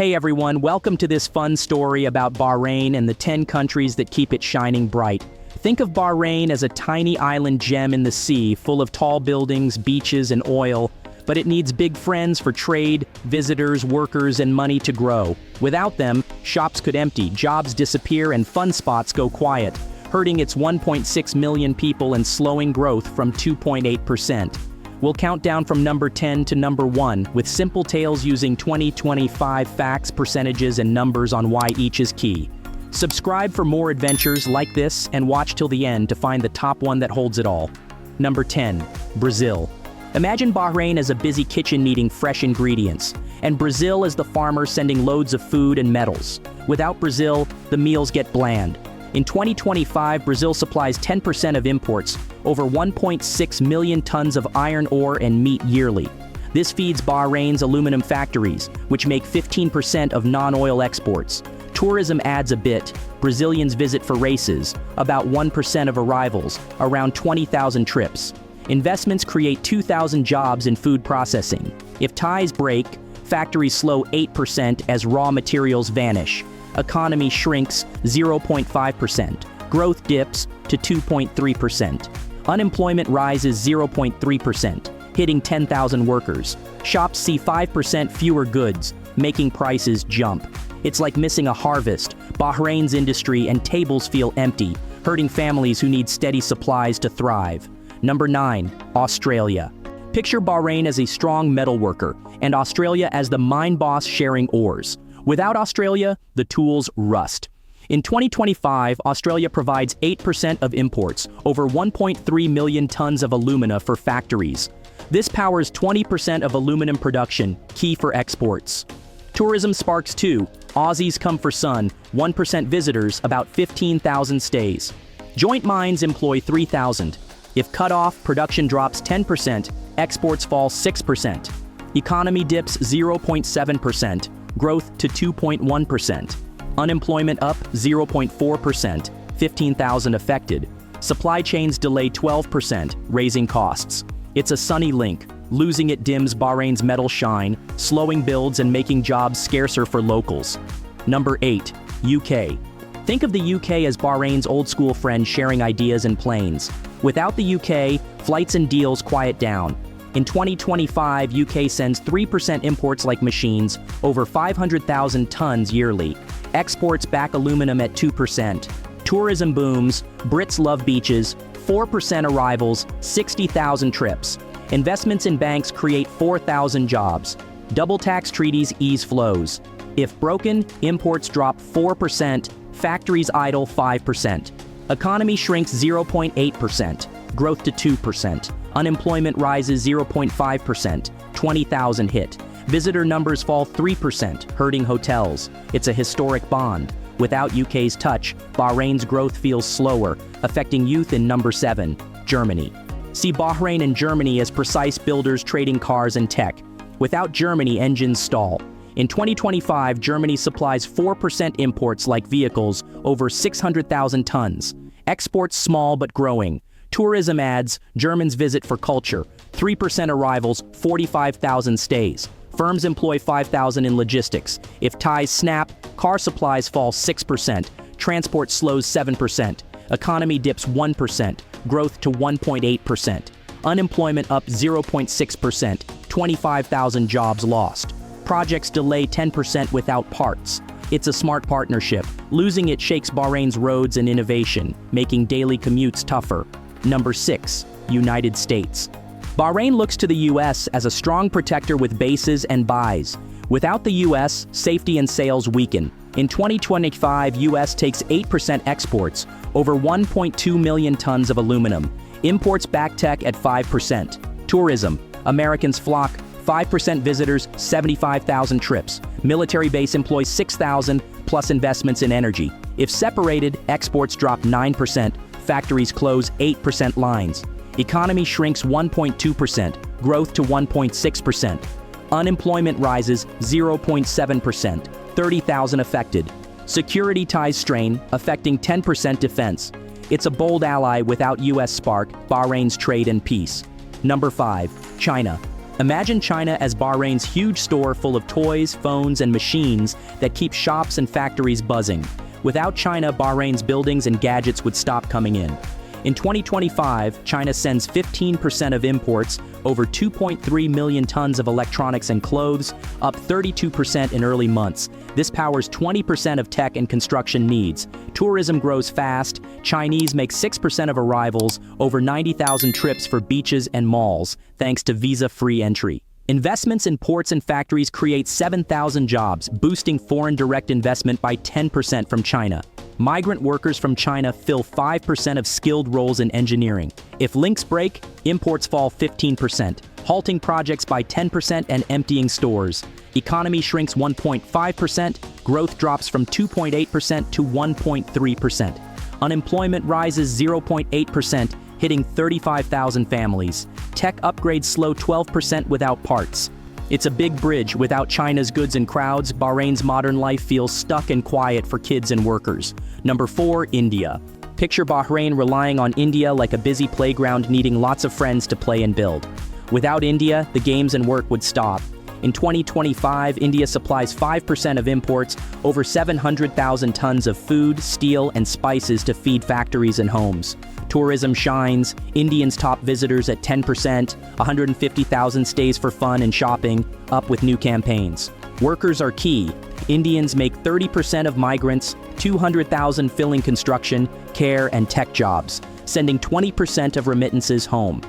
Hey everyone, welcome to this fun story about Bahrain and the 10 countries that keep it shining bright. Think of Bahrain as a tiny island gem in the sea, full of tall buildings, beaches, and oil, but it needs big friends for trade, visitors, workers, and money to grow. Without them, shops could empty, jobs disappear, and fun spots go quiet, hurting its 1.6 million people and slowing growth from 2.8%. We'll count down from number 10 to number 1, with simple tales using 2025 facts, percentages, and numbers on why each is key. Subscribe for more adventures like this and watch till the end to find the top one that holds it all. Number 10. Brazil. Imagine Bahrain as a busy kitchen needing fresh ingredients, and Brazil as the farmer sending loads of food and metals. Without Brazil, the meals get bland. In 2025, Brazil supplies 10% of imports, over 1.6 million tons of iron ore and meat yearly. This feeds Bahrain's aluminum factories, which make 15% of non-oil exports. Tourism adds a bit. Brazilians visit for races, about 1% of arrivals, around 20,000 trips. Investments create 2,000 jobs in food processing. If ties break, factories slow 8% as raw materials vanish. Economy shrinks 0.5%. Growth dips to 2.3%. Unemployment rises 0.3%, hitting 10,000 workers. Shops see 5% fewer goods, making prices jump. It's like missing a harvest. Bahrain's industry and tables feel empty, hurting families who need steady supplies to thrive. Number 9. Australia. Picture Bahrain as a strong metal worker, and Australia as the mine boss sharing ores. Without Australia, the tools rust. In 2025, Australia provides 8% of imports, over 1.3 million tons of alumina for factories. This powers 20% of aluminum production, key for exports. Tourism sparks too. Aussies come for sun, 1% visitors, about 15,000 stays. Joint mines employ 3,000. If cut off, production drops 10%, exports fall 6%. Economy dips 0.7%. Growth to 2.1%. Unemployment up 0.4%, 15,000 affected. Supply chains delay 12%, raising costs. It's a sunny link. Losing it dims Bahrain's metal shine, slowing builds and making jobs scarcer for locals. Number 8. UK. Think of the UK as Bahrain's old-school friend sharing ideas and planes. Without the UK, flights and deals quiet down. In 2025, UK sends 3% imports like machines, over 500,000 tons yearly. Exports back aluminum at 2%. Tourism booms, Brits love beaches, 4% arrivals, 60,000 trips. Investments in banks create 4,000 jobs. Double tax treaties ease flows. If broken, imports drop 4%, factories idle 5%. Economy shrinks 0.8%, growth to 2%. Unemployment rises 0.5%, 20,000 hit. Visitor numbers fall 3%, hurting hotels. It's a historic bond. Without UK's touch, Bahrain's growth feels slower, affecting youth in number 7, Germany. See Bahrain and Germany as precise builders trading cars and tech. Without Germany, engines stall. In 2025, Germany supplies 4% imports like vehicles, over 600,000 tons. Exports small but growing. Tourism adds, Germans visit for culture, 3% arrivals, 45,000 stays. Firms employ 5,000 in logistics. If ties snap, car supplies fall 6%, transport slows 7%, economy dips 1%, growth to 1.8%. Unemployment up 0.6%, 25,000 jobs lost. Projects delay 10% without parts. It's a smart partnership. Losing it shakes Bahrain's roads and innovation, making daily commutes tougher. Number 6. United States. Bahrain looks to the US as a strong protector with bases and buys. Without the US, safety and sales weaken. In 2025, US takes 8% exports, over 1.2 million tons of aluminum. Imports back tech at 5%. Tourism. Americans flock, 5% visitors, 75,000 trips. Military base employs 6,000, plus investments in energy. If separated, exports drop 9%. Factories close 8% lines. Economy shrinks 1.2%, growth to 1.6%. Unemployment rises 0.7%, 30,000 affected. Security ties strain, affecting 10% defense. It's a bold ally without US spark, Bahrain's trade and peace. Number 5. China. Imagine China as Bahrain's huge store full of toys, phones, and machines that keep shops and factories buzzing. Without China, Bahrain's buildings and gadgets would stop coming in. In 2025, China sends 15% of imports, over 2.3 million tons of electronics and clothes, up 32% in early months. This powers 20% of tech and construction needs. Tourism grows fast. Chinese make 6% of arrivals, over 90,000 trips for beaches and malls, thanks to visa-free entry. Investments in ports and factories create 7,000 jobs, boosting foreign direct investment by 10% from China. Migrant workers from China fill 5% of skilled roles in engineering. If links break, imports fall 15%, halting projects by 10% and emptying stores. Economy shrinks 1.5%, growth drops from 2.8% to 1.3%. Unemployment rises 0.8%, hitting 35,000 families. Tech upgrades slow 12% without parts. It's a big bridge. Without China's goods and crowds, Bahrain's modern life feels stuck and quiet for kids and workers. Number 4, India. Picture Bahrain relying on India like a busy playground needing lots of friends to play and build. Without India, the games and work would stop. In 2025, India supplies 5% of imports, over 700,000 tons of food, steel, and spices to feed factories and homes. Tourism shines, Indians top visitors at 10%, 150,000 stays for fun and shopping, up with new campaigns. Workers are key. Indians make 30% of migrants, 200,000 filling construction, care, and tech jobs, sending 20% of remittances home.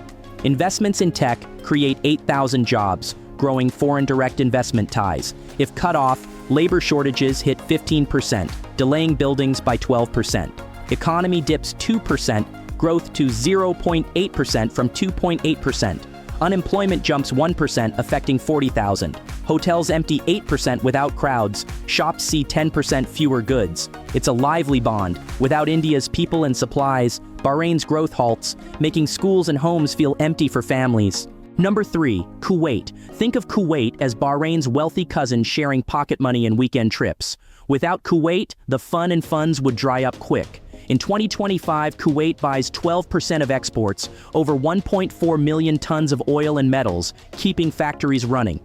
Investments in tech create 8,000 jobs, growing foreign direct investment ties. If cut off, labor shortages hit 15%, delaying buildings by 12%. Economy dips 2%, growth to 0.8% from 2.8%. Unemployment jumps 1%, affecting 40,000. Hotels empty 8% without crowds. Shops see 10% fewer goods. It's a lively bond. Without India's people and supplies, Bahrain's growth halts, making schools and homes feel empty for families. Number 3, Kuwait. Think of Kuwait as Bahrain's wealthy cousin sharing pocket money and weekend trips. Without Kuwait, the fun and funds would dry up quick. In 2025, Kuwait buys 12% of exports, over 1.4 million tons of oil and metals, keeping factories running.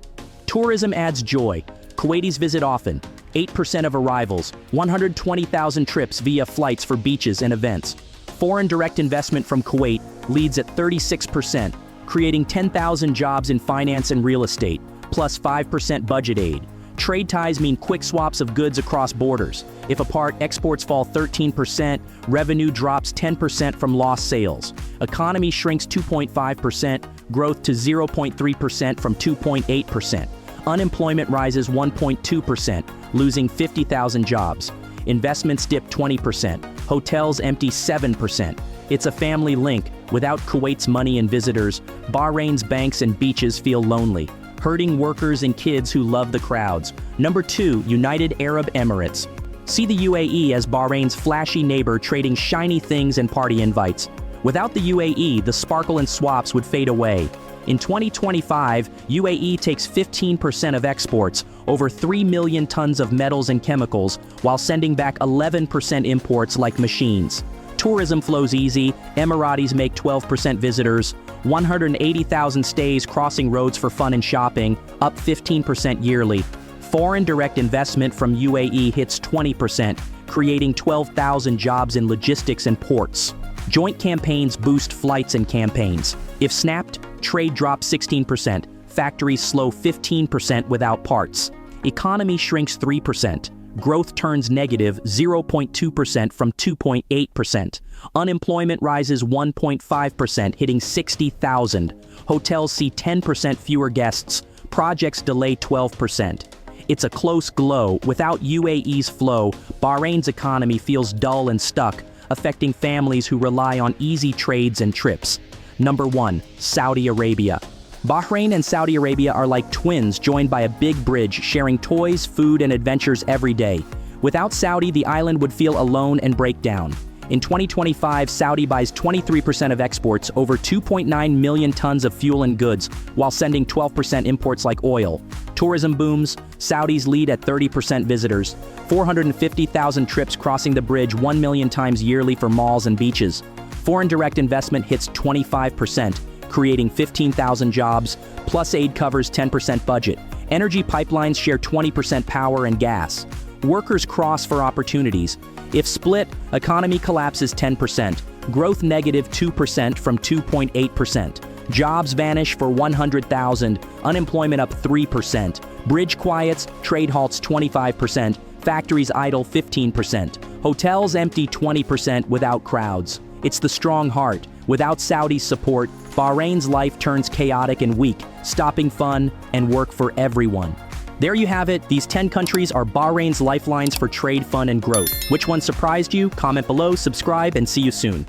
Tourism adds joy. Kuwaitis visit often. 8% of arrivals, 120,000 trips via flights for beaches and events. Foreign direct investment from Kuwait leads at 36%, creating 10,000 jobs in finance and real estate, plus 5% budget aid. Trade ties mean quick swaps of goods across borders. If a part, exports fall 13%, revenue drops 10% from lost sales. Economy shrinks 2.5%, growth to 0.3% from 2.8%. Unemployment rises 1.2%, losing 50,000 jobs. Investments dip 20%. Hotels empty 7%. It's a family link. Without Kuwait's money and visitors, Bahrain's banks and beaches feel lonely, hurting workers and kids who love the crowds. Number 2, United Arab Emirates. See the UAE as Bahrain's flashy neighbor trading shiny things and party invites. Without the UAE, the sparkle and swaps would fade away. In 2025, UAE takes 15% of exports, over 3 million tons of metals and chemicals, while sending back 11% imports like machines. Tourism flows easy, Emiratis make 12% visitors, 180,000 stays crossing roads for fun and shopping, up 15% yearly. Foreign direct investment from UAE hits 20%, creating 12,000 jobs in logistics and ports. Joint campaigns boost flights and campaigns. If snapped, trade drops 16%, factories slow 15% without parts. Economy shrinks 3%. Growth turns negative 0.2% from 2.8%. Unemployment rises 1.5%, hitting 60,000. Hotels see 10% fewer guests. Projects delay 12%. It's a close glow. Without UAE's flow, Bahrain's economy feels dull and stuck, affecting families who rely on easy trades and trips. Number 1, Saudi Arabia. Bahrain and Saudi Arabia are like twins joined by a big bridge, sharing toys, food, and adventures every day. Without Saudi, the island would feel alone and break down. In 2025, Saudi buys 23% of exports, over 2.9 million tons of fuel and goods, while sending 12% imports like oil. Tourism booms. Saudis lead at 30% visitors, 450,000 trips crossing the bridge 1 million times yearly for malls and beaches. Foreign direct investment hits 25%, creating 15,000 jobs, plus aid covers 10% budget. Energy pipelines share 20% power and gas. Workers cross for opportunities. If split, economy collapses 10%. Growth negative 2% from 2.8%. Jobs vanish for 100,000, unemployment up 3%. Bridge quiets, trade halts 25%, factories idle 15%. Hotels empty 20% without crowds. It's the strong heart. Without Saudi's support, Bahrain's life turns chaotic and weak, stopping fun and work for everyone. There you have it. These 10 countries are Bahrain's lifelines for trade, fun, and growth. Which one surprised you? Comment below, subscribe, and see you soon.